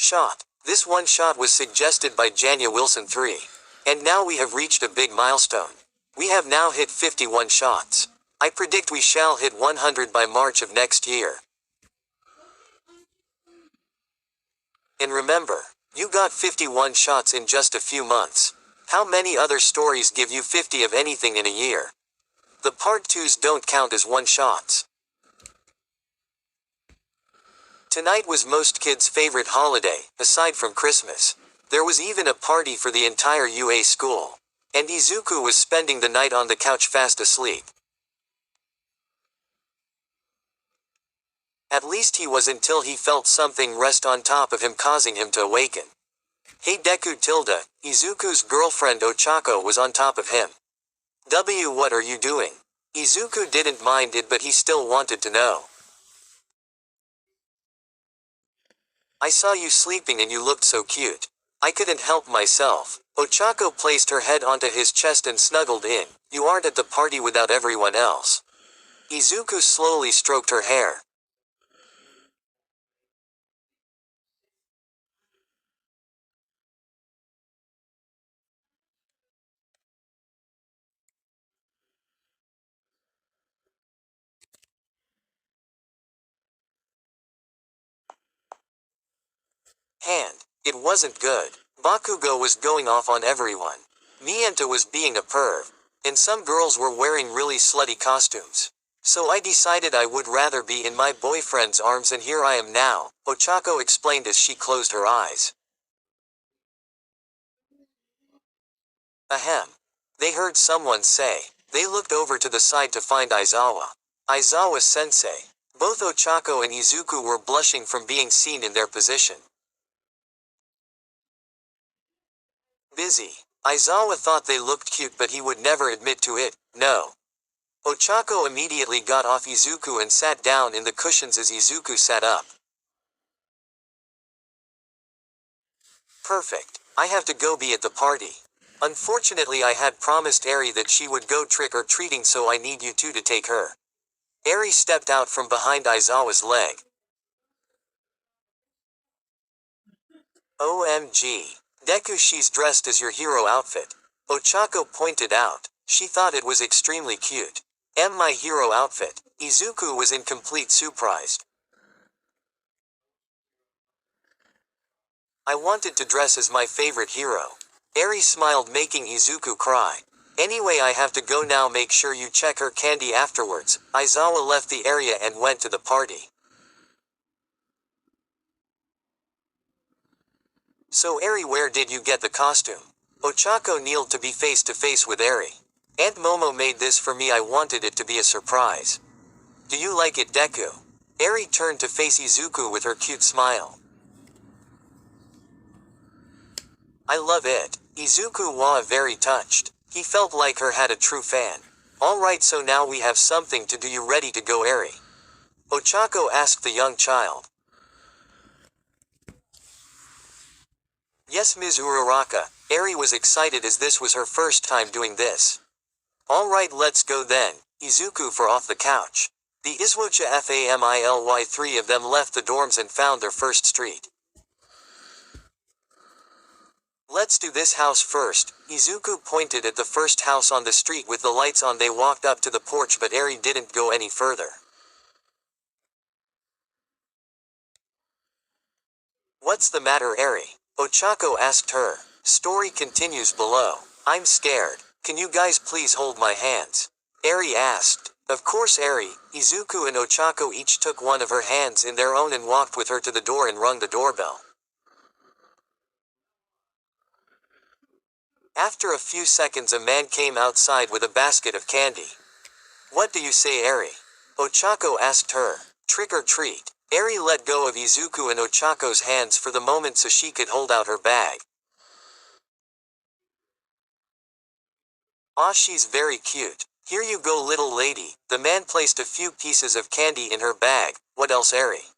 Shot. This one shot was suggested by Janya Wilson 3. And now we have reached a big milestone. We have now hit 51 shots. I predict we shall hit 100 by March of next year. And remember, you got 51 shots in just a few months. How many other stories give you 50 of anything in a year? The part 2s don't count as one shots. Tonight was most kids' favorite holiday, aside from Christmas. There was even a party for the entire UA school. And Izuku was spending the night on the couch fast asleep. At least he was until he felt something rest on top of him causing him to awaken. Hey Deku tilde, Izuku's girlfriend Ochako was on top of him. What are you doing? Izuku didn't mind it but he still wanted to know. I saw you sleeping and you looked so cute. I couldn't help myself. Ochako placed her head onto his chest and snuggled in. You aren't at the party without everyone else. Izuku slowly stroked her hair. It wasn't good. Bakugo was going off on everyone. Mienta was being a perv. And some girls were wearing really slutty costumes. So I decided I would rather be in my boyfriend's arms and here I am now, Ochako explained as she closed her eyes. Ahem. They heard someone say. They looked over to the side to find Aizawa. Aizawa-sensei. Both Ochako and Izuku were blushing from being seen in their position. Busy. Aizawa thought they looked cute but he would never admit to it, no. Ochako immediately got off Izuku and sat down in the cushions as Izuku sat up. Perfect. I have to go be at the party. Unfortunately I had promised Eri that she would go trick-or-treating so I need you two to take her. Eri stepped out from behind Aizawa's leg. OMG. Deku, she's dressed as your hero outfit. Ochako pointed out. She thought it was extremely cute. My hero outfit. Izuku was in complete surprise. I wanted to dress as my favorite hero. Eri smiled making Izuku cry. Anyway I have to go now, make sure you check her candy afterwards. Aizawa left the area and went to the party. So Eri, where did you get the costume? Ochako kneeled to be face to face with Eri. Aunt Momo made this for me, I wanted it to be a surprise. Do you like it, Deku? Eri turned to face Izuku with her cute smile. I love it. Izuku was very touched. He felt like her had a true fan. Alright, so now we have something to do. You ready to go, Eri? Ochako asked the young child. Yes, Ms. Uraraka. Eri was excited as this was her first time doing this. Alright, let's go then. Izuku for off the couch. The Izwocha family, 3 of them left the dorms and found their first street. Let's do this house first. Izuku pointed at the first house on the street with the lights on. They walked up to the porch but Eri didn't go any further. What's the matter, Eri? Ochako asked her. Story continues below. I'm scared. Can you guys please hold my hands? Eri asked. Of course, Eri. Izuku and Ochako each took one of her hands in their own and walked with her to the door and rung the doorbell. After a few seconds a man came outside with a basket of candy. What do you say, Eri? Ochako asked her. Trick or treat. Eri let go of Izuku and Ochako's hands for the moment so she could hold out her bag. Ah, she's very cute. Here you go, little lady. The man placed a few pieces of candy in her bag. What else, Eri?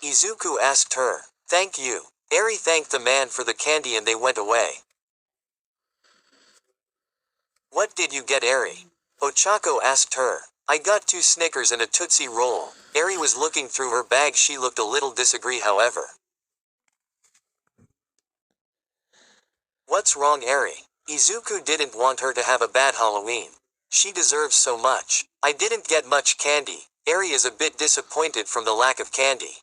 Izuku asked her. Thank you. Eri thanked the man for the candy and they went away. What did you get, Eri? Ochako asked her. I got 2 Snickers and a Tootsie Roll. Eri was looking through her bag. She looked a little disagree, however. What's wrong, Eri? Izuku didn't want her to have a bad Halloween. She deserves so much. I didn't get much candy. Eri is a bit disappointed from the lack of candy.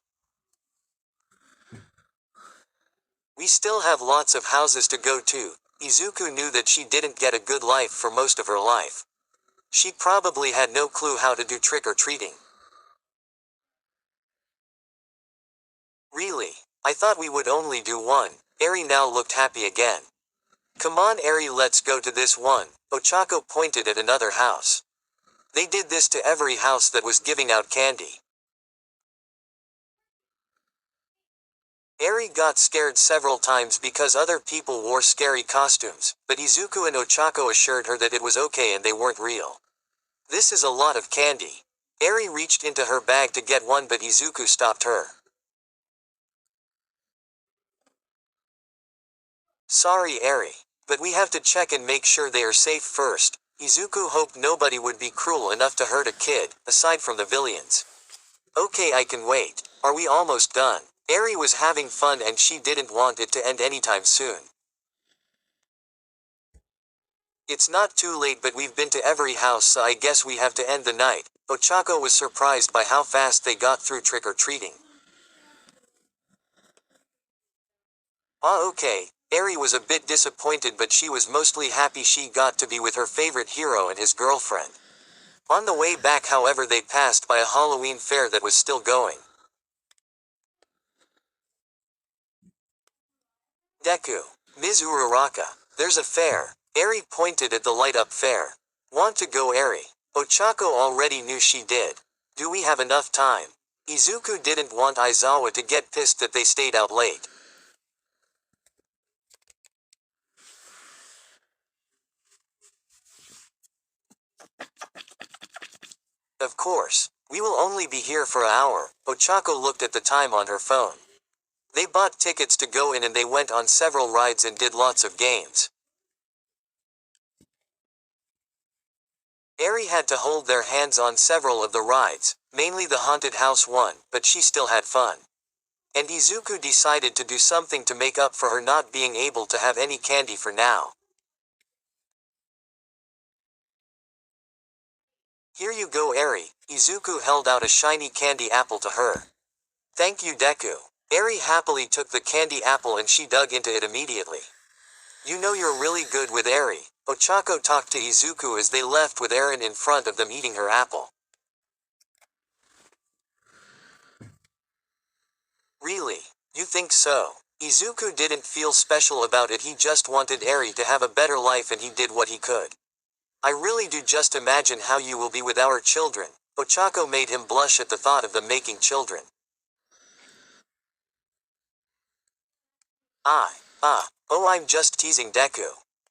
We still have lots of houses to go to. Izuku knew that she didn't get a good life for most of her life. She probably had no clue how to do trick-or-treating. Really? I thought we would only do one. Eri now looked happy again. Come on, Eri, let's go to this one. Ochako pointed at another house. They did this to every house that was giving out candy. Eri got scared several times because other people wore scary costumes, but Izuku and Ochako assured her that it was okay and they weren't real. This is a lot of candy. Eri reached into her bag to get one, but Izuku stopped her. Sorry, Eri, but we have to check and make sure they are safe first. Izuku hoped nobody would be cruel enough to hurt a kid, aside from the villains. Okay, I can wait. Are we almost done? Eri was having fun and she didn't want it to end anytime soon. It's not too late, but we've been to every house, so I guess we have to end the night. Ochako was surprised by how fast they got through trick-or-treating. Okay. Eri was a bit disappointed, but she was mostly happy she got to be with her favorite hero and his girlfriend. On the way back, however, they passed by a Halloween fair that was still going. Deku. Ms. Uraraka. There's a fair. Eri pointed at the light-up fair. Want to go, Eri? Ochako already knew she did. Do we have enough time? Izuku didn't want Aizawa to get pissed that they stayed out late. Of course. We will only be here for an hour. Ochako looked at the time on her phone. They bought tickets to go in and they went on several rides and did lots of games. Eri had to hold their hands on several of the rides, mainly the haunted house one, but she still had fun. And Izuku decided to do something to make up for her not being able to have any candy for now. Here you go, Eri. Izuku held out a shiny candy apple to her. Thank you, Deku. Eri happily took the candy apple and she dug into it immediately. You know you're really good with Eri. Ochako talked to Izuku as they left with Eren in front of them eating her apple. Really? You think so? Izuku didn't feel special about it, he just wanted Eri to have a better life and he did what he could. I really do just imagine how you will be with our children. Ochako made him blush at the thought of them making children. Oh, I'm just teasing, Deku.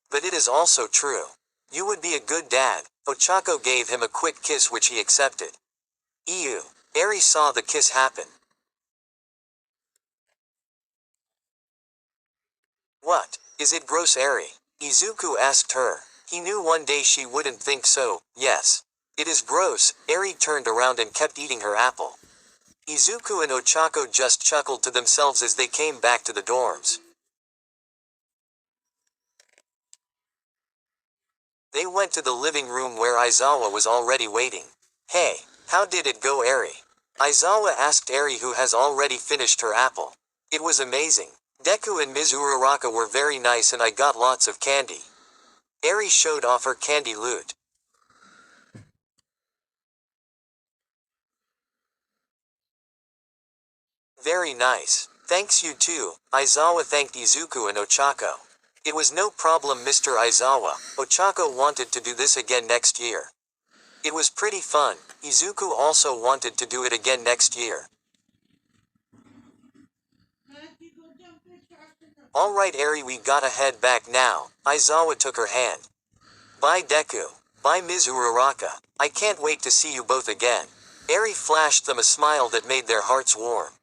But it is also true. You would be a good dad. Ochako gave him a quick kiss which he accepted. Ew. Eri saw the kiss happen. What? Is it gross, Eri? Izuku asked her. He knew one day she wouldn't think so. Yes. It is gross. Eri turned around and kept eating her apple. Izuku and Ochako just chuckled to themselves as they came back to the dorms. They went to the living room where Aizawa was already waiting. Hey, how did it go, Eri? Aizawa asked Eri, who has already finished her apple. It was amazing. Deku and Ms. Uraraka were very nice and I got lots of candy. Eri showed off her candy loot. Very nice. Thanks, you too. Aizawa thanked Izuku and Ochako. It was no problem, Mr. Aizawa. Ochako wanted to do this again next year. It was pretty fun. Izuku also wanted to do it again next year. Alright, Eri, we gotta head back now. Aizawa took her hand. Bye, Deku. Bye, Ms. Uraraka. I can't wait to see you both again. Eri flashed them a smile that made their hearts warm.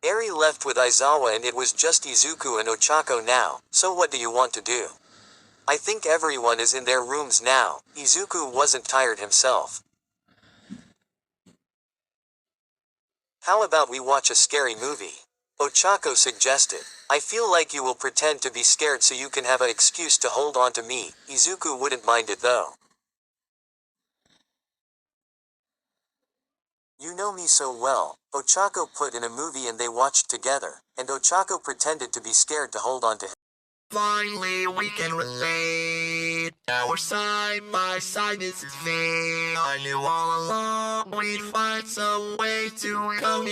Eri left with Aizawa and it was just Izuku and Ochako now, so what do you want to do? I think everyone is in their rooms now. Izuku wasn't tired himself. How about we watch a scary movie? Ochako suggested. I feel like you will pretend to be scared so you can have an excuse to hold on to me. Izuku wouldn't mind it though. You know me so well. Ochako put in a movie and they watched together, and Ochako pretended to be scared to hold on to him. Finally, we can relate. Our side by side is vain. I knew all along we'd find some way to communicate.